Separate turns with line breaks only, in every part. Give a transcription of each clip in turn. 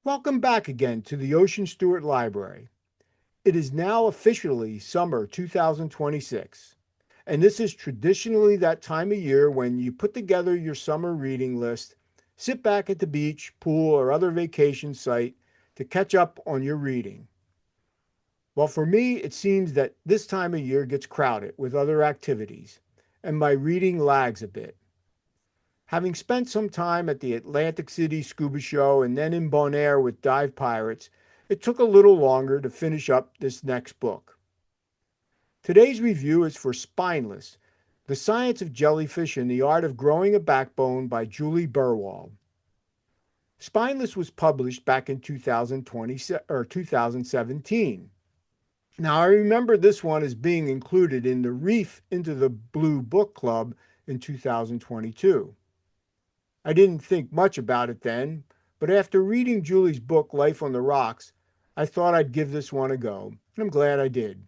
Welcome back again to the Ocean Stewart Library. It is now officially summer 2026, and this is traditionally that time of year when you put together your summer reading list, sit back at the beach, pool, or other vacation site to catch up on your reading. Well, for me, it seems that this time of year gets crowded with other activities, and my reading lags a bit. Having spent some time at the Atlantic City Scuba Show and then in Bonaire with dive pirates, it took a little longer to finish up this next book. Today's review is for Spineless, The Science of Jellyfish and the Art of Growing a Backbone by Juli Berwald. Spineless was published back in 2017. Now, I remember this one as being included in the Reef into the Blue Book Club in 2022. I didn't think much about it then, but after reading Julie's book, Life on the Rocks, I thought I'd give this one a go, and I'm glad I did.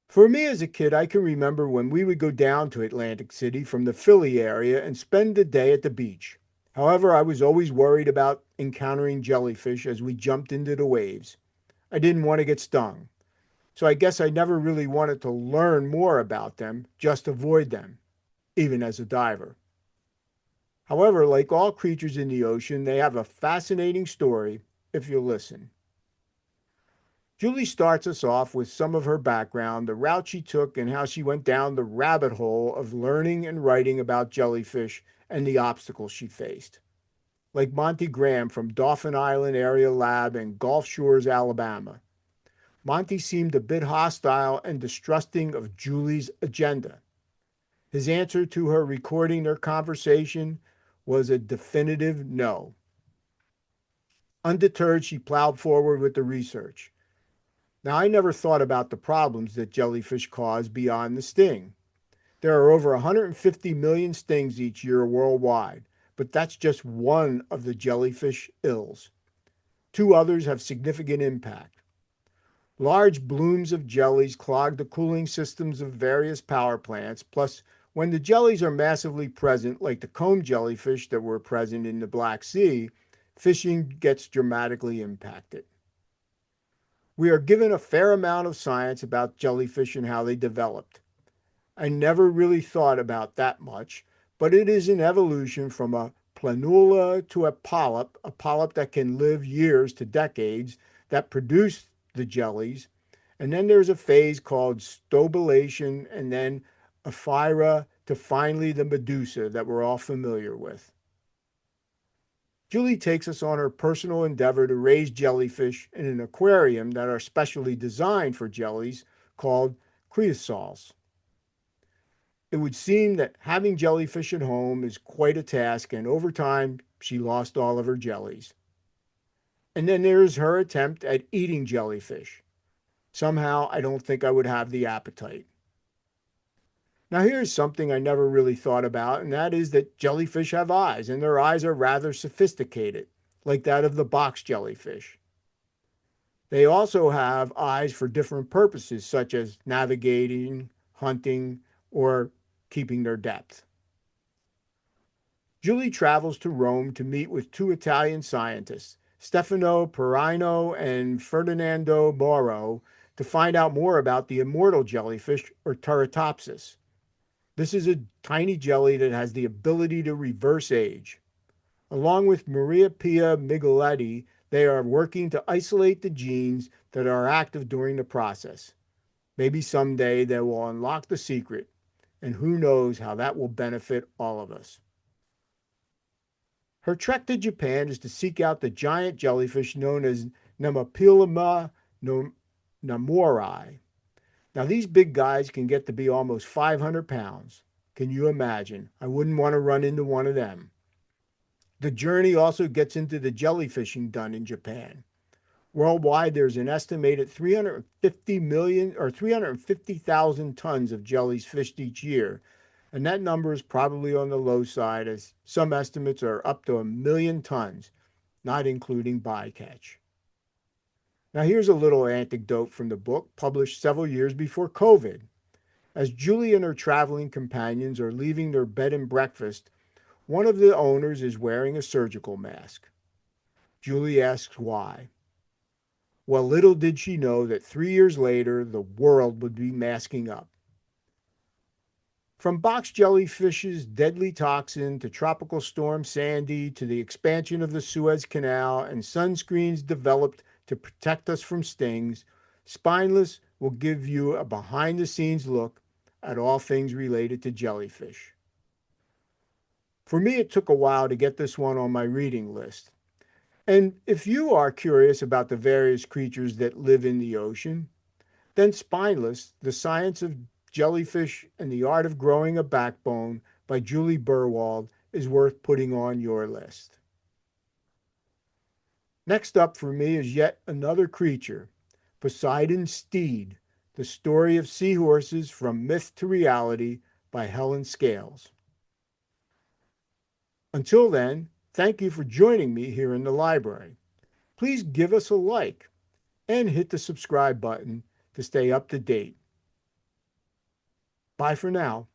For me as a kid, I can remember when we would go down to Atlantic City from the Philly area and spend the day at the beach. However, I was always worried about encountering jellyfish as we jumped into the waves. I didn't want to get stung, so I guess I never really wanted to learn more about them, just avoid them, even as a diver. However, like all creatures in the ocean, they have a fascinating story if you listen. Julie starts us off with some of her background, the route she took, and how she went down the rabbit hole of learning and writing about jellyfish and the obstacles she faced. Like Monty Graham from Dauphin Island Area Lab in Gulf Shores, Alabama. Monty seemed a bit hostile and distrusting of Julie's agenda. His answer to her recording their conversation was a definitive no. Undeterred, she plowed forward with the research. Now, I never thought about the problems that jellyfish cause beyond the sting. There are over 150 million stings each year worldwide, but that's just one of the jellyfish ills. Two others have significant impact. Large blooms of jellies clog the cooling systems of various power plants, plus when the jellies are massively present, like the comb jellyfish that were present in the Black Sea, fishing gets dramatically impacted. We are given a fair amount of science about jellyfish and how they developed. I never really thought about that much, but it is an evolution from a planula to a polyp that can live years to decades, that produce the jellies. And then there's a phase called stobilation, and then Ephyra to finally the Medusa that we're all familiar with. Julie takes us on her personal endeavor to raise jellyfish in an aquarium that are specially designed for jellies called creosoles. It would seem that having jellyfish at home is quite a task, and over time, she lost all of her jellies. And then there's her attempt at eating jellyfish. Somehow, I don't think I would have the appetite. Now, here's something I never really thought about, and that is that jellyfish have eyes, and their eyes are rather sophisticated, like that of the box jellyfish. They also have eyes for different purposes, such as navigating, hunting, or keeping their depth. Julie travels to Rome to meet with two Italian scientists, Stefano Perino and Ferdinando Moro, to find out more about the immortal jellyfish, or Teratopsis. This is a tiny jelly that has the ability to reverse age. Along with Maria Pia Migoletti, they are working to isolate the genes that are active during the process. Maybe someday they will unlock the secret, and who knows how that will benefit all of us. Her trek to Japan is to seek out the giant jellyfish known as Nemapilema namorai. Now, these big guys can get to be almost 500 pounds. Can you imagine? I wouldn't want to run into one of them. The journey also gets into the jellyfishing done in Japan. Worldwide, there's an estimated 350 million or 350,000 tons of jellies fished each year, and that number is probably on the low side, as some estimates are up to 1 million tons, not including bycatch. Now, here's a little anecdote from the book, published several years before COVID. As Julie and her traveling companions are leaving their bed and breakfast, one of the owners is wearing a surgical mask. Juli asks why. Well, little did she know that 3 years later, the world would be masking up. From box jellyfish's deadly toxin to Tropical Storm Sandy to the expansion of the Suez Canal and sunscreens developed to protect us from stings, Spineless will give you a behind the scenes look at all things related to jellyfish. For me, it took a while to get this one on my reading list. And if you are curious about the various creatures that live in the ocean, then Spineless, The Science of Jellyfish and the Art of Growing a Backbone by Juli Berwald is worth putting on your list. Next up for me is yet another creature, Poseidon's Steed, The Story of Seahorses from Myth to Reality by Helen Scales. Until then, thank you for joining me here in the library. Please give us a like and hit the subscribe button to stay up to date. Bye for now.